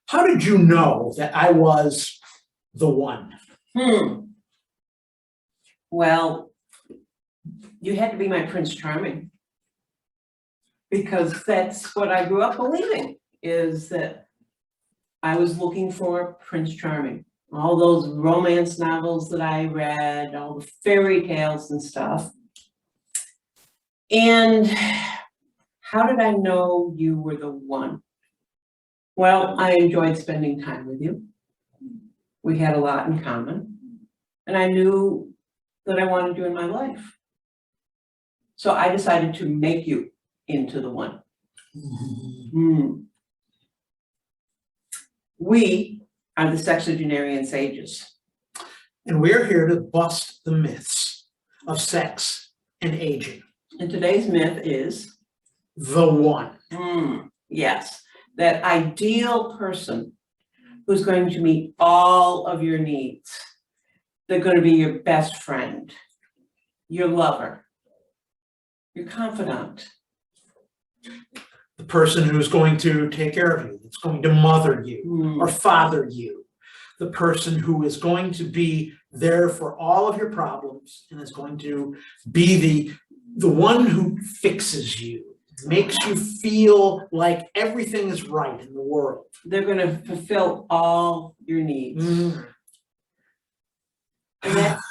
How did you know that I was the one? Well, you had to be my Prince Charming. Because that's what I grew up believing, is that I was looking for Prince Charming. All those romance novels that I read, all the fairy tales and stuff. And how did I know you were the one? Well, I enjoyed spending time with you. We had a lot in common. And I knew that I wanted you in my life. So I decided to make you into the one. We are the sexagenarian sages. And we're here to bust the myths of sex and aging. And today's myth is The one. yes, that ideal person who's going to meet all of your needs. They're going to be your best friend, your lover, your confidant. The person who's going to take care of you, that's going to mother you or father you. The person who is going to be there for all of your problems and is going to be the one who fixes you, makes you feel like everything is right in the world. They're going to fulfill all your needs. And that's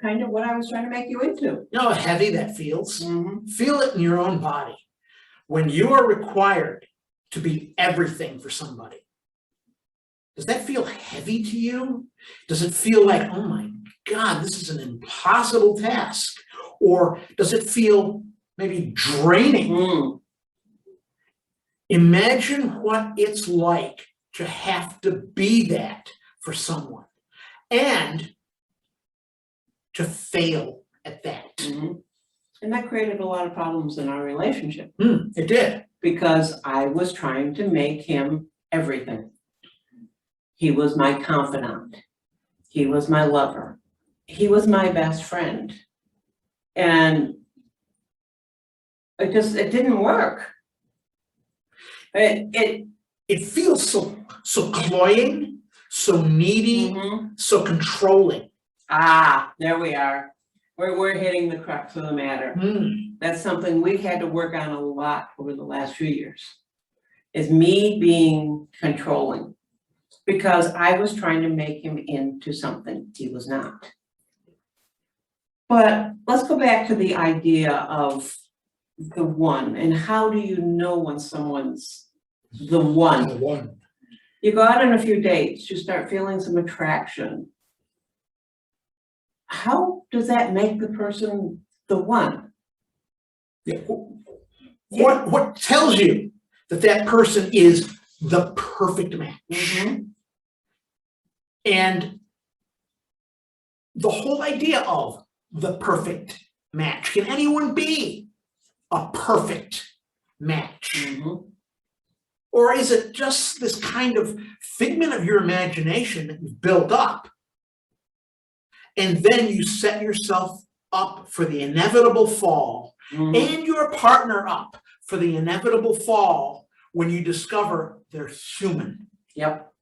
kind of what I was trying to make you into. You know how heavy that feels? Feel it in your own body. When you are required to be everything for somebody, does that feel heavy to you? Does it feel like, oh my God, this is an impossible task? Or does it feel maybe draining? Imagine what it's like to have to be that for someone and to fail at that. And that created a lot of problems in our relationship. It did. Because I was trying to make him everything. He was my confidant. He was my lover. He was my best friend. And it didn't work. It feels so cloying, so needy, so controlling. There we are. We're hitting the crux of the matter. That's something we've had to work on a lot over the last few years, is me being controlling, because I was trying to make him into something he was not. But let's go back to the idea of the one, and how do you know when someone's the one? The one. You go out on a few dates, you start feeling some attraction. How does that make the person the one? What tells you that that person is the perfect match? And the whole idea of the perfect match, can anyone be a perfect match? Or is it just this kind of figment of your imagination that you've built up? And then you set yourself up for the inevitable fall, and your partner up for the inevitable fall when you discover they're human. Yep.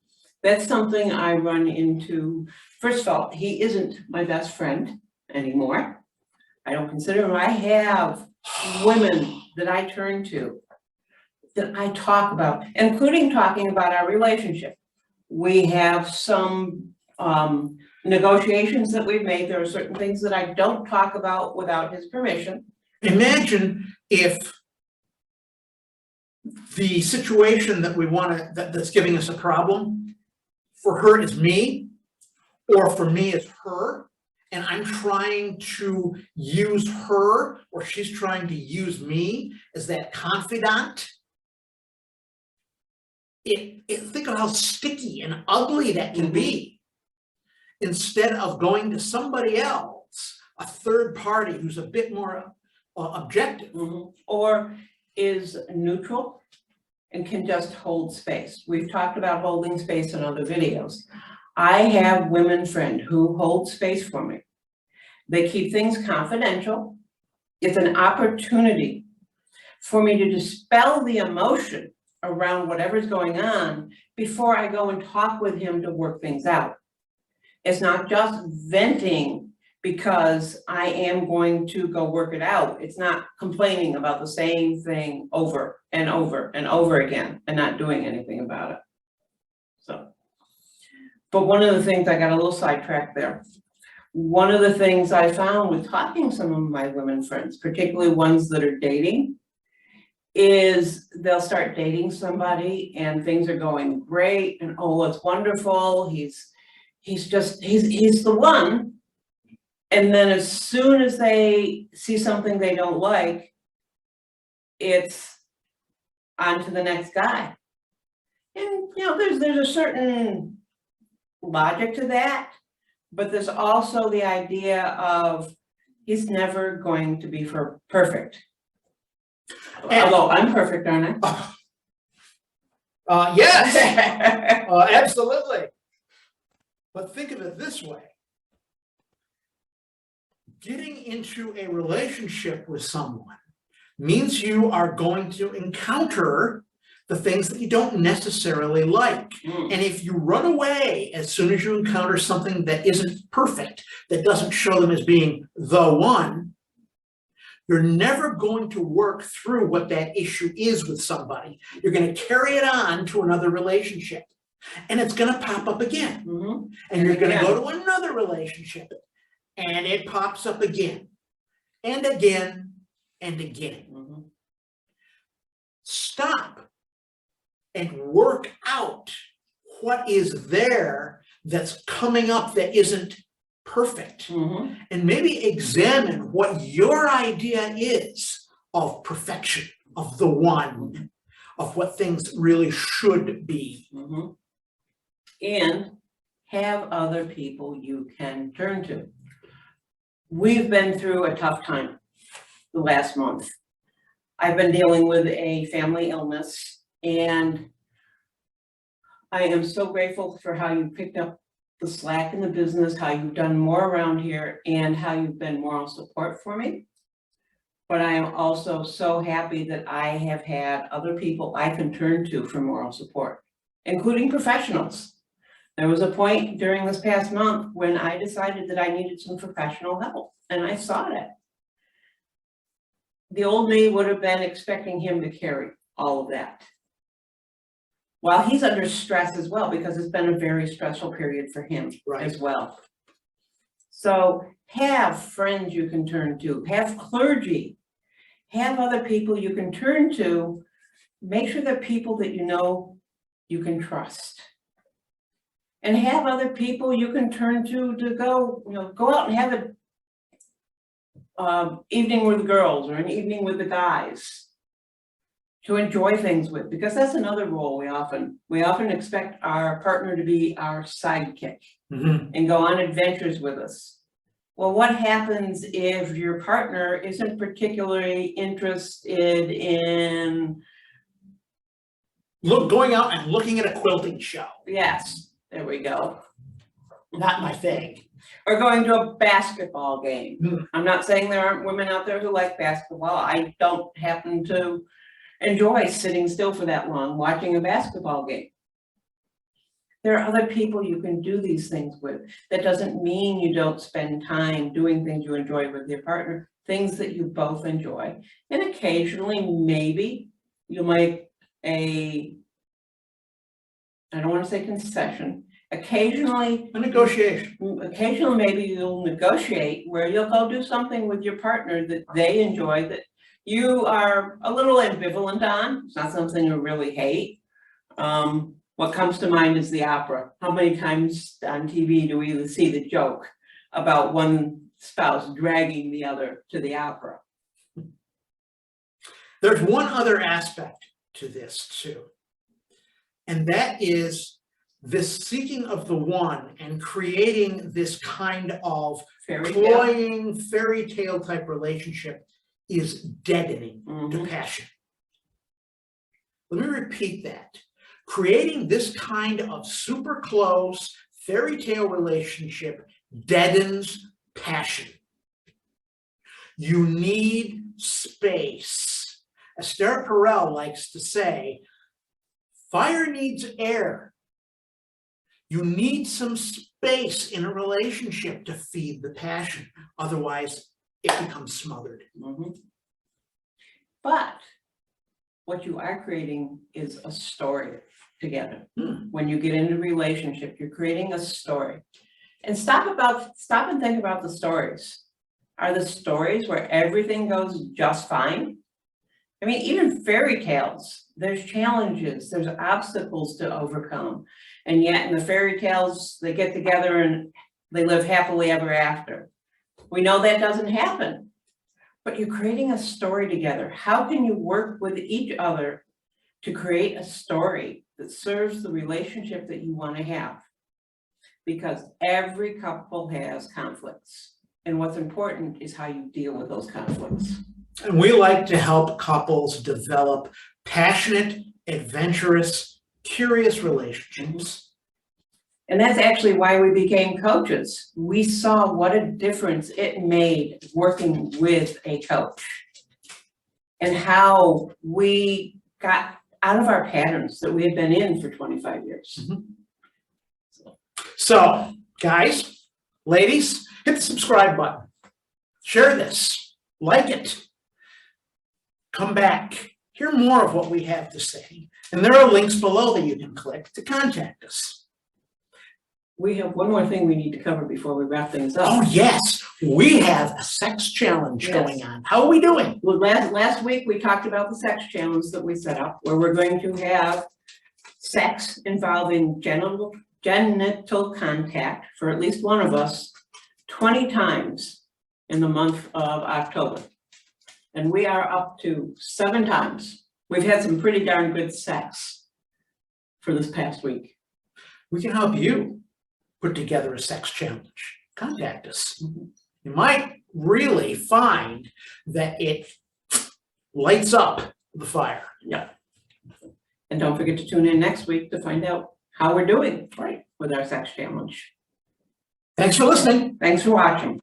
That's something I run into. First of all, he isn't my best friend anymore. I don't consider him. I have women that I turn to, that I talk about, including talking about our relationship. We have some negotiations that we've made. There are certain things that I don't talk about without his permission. Imagine if the situation that we want to, that's giving us a problem, for her is me, or for me is her, and I'm trying to use her, or she's trying to use me as that confidant. Think of how sticky and ugly that can be. Instead of going to somebody else, a third party who's a bit more objective. Or is neutral and can just hold space. We've talked about holding space in other videos. I have women friends who hold space for me. They keep things confidential. It's an opportunity for me to dispel the emotion around whatever's going on before I go and talk with him to work things out. It's not just venting because I am going to go work it out. It's not complaining about the same thing over and over and over again and not doing anything about it. So, but one of the things, I got a little sidetracked there. One of the things I found with talking to some of my women friends, particularly ones that are dating, is they'll start dating somebody and things are going great and oh, it's wonderful. He's the one. And then as soon as they see something they don't like, it's on to the next guy. And you know, there's a certain logic to that, but there's also the idea of he's never going to be perfect. Although I'm perfect, aren't I? Yes, absolutely. But think of it this way. Getting into a relationship with someone means you are going to encounter the things that you don't necessarily like. And if you run away as soon as you encounter something that isn't perfect, that doesn't show them as being the one, you're never going to work through what that issue is with somebody. You're going to carry it on to another relationship, and it's going to pop up again. And you're going to go to another relationship, and it pops up again, and again, and again. Stop and work out what is there that's coming up that isn't perfect. And maybe examine what your idea is of perfection, of the one, of what things really should be. And have other people you can turn to. We've been through a tough time the last month. I've been dealing with a family illness, and I am so grateful for how you picked up the slack in the business, how you've done more around here, and how you've been moral support for me. But I am also so happy that I have had other people I can turn to for moral support, including professionals. There was a point during this past month when I decided that I needed some professional help, and I sought it. The old me would have been expecting him to carry all of that. While he's under stress as well, because it's been a very stressful period for him as well. So have friends you can turn to, have clergy, have other people you can turn to. Make sure they're people that you know you can trust. And have other people you can turn to go, go out and have an evening with the girls or an evening with the guys to enjoy things with, because that's another role we often expect our partner to be our sidekick and go on adventures with us. Well, what happens if your partner isn't particularly interested in going out and looking at a quilting show? Yes, there we go. Not my thing. Or going to a basketball game. I'm not saying there aren't women out there who like basketball. I don't happen to enjoy sitting still for that long watching a basketball game. There are other people you can do these things with. That doesn't mean you don't spend time doing things you enjoy with your partner, things that you both enjoy. And occasionally, maybe you might I don't want to say concession, occasionally a negotiation. Occasionally, maybe you'll negotiate where you'll go do something with your partner that they enjoy, that you are a little ambivalent on. It's not something you really hate. What comes to mind is the opera. How many times on TV do we see the joke about one spouse dragging the other to the opera? There's one other aspect to this too, and that is this seeking of the one and creating this kind of cloying fairy tale type relationship is deadening to passion. Let me repeat that. Creating this kind of super close fairy tale relationship deadens passion. You need space. Esther Perel likes to say, Fire needs air. You need some space in a relationship to feed the passion. Otherwise, it becomes smothered. Mhm. But what you are creating is a story together. When you get into a relationship, you're creating a story. And stop and think about the stories. Are the stories where everything goes just fine? I mean, even fairy tales, there's challenges, there's obstacles to overcome. And yet in the fairy tales, they get together and they live happily ever after. We know that doesn't happen, but you're creating a story together. How can you work with each other to create a story that serves the relationship that you want to have? Because every couple has conflicts. And what's important is how you deal with those conflicts. And we like to help couples develop passionate, adventurous, curious relationships. And that's actually why we became coaches. We saw what a difference it made working with a coach and how we got out of our patterns that we had been in for 25 years. So, guys, ladies, hit the subscribe button. Share this, like it. Come back, hear more of what we have to say. And there are links below that you can click to contact us. We have one more thing we need to cover before we wrap things up. Oh, yes, we have a sex challenge Yes. going on. How are we doing? Well, last week we talked about the sex challenge that we set up, where we're going to have sex involving genital contact for at least one of us 20 times in the month of October. And we are up to 7 times. We've had some pretty darn good sex for this past week. We can help you put together a sex challenge. Contact us. You might really find that it lights up the fire. Yeah. And don't forget to tune in next week to find out how we're doing with our sex challenge. Thanks for listening. Thanks for watching.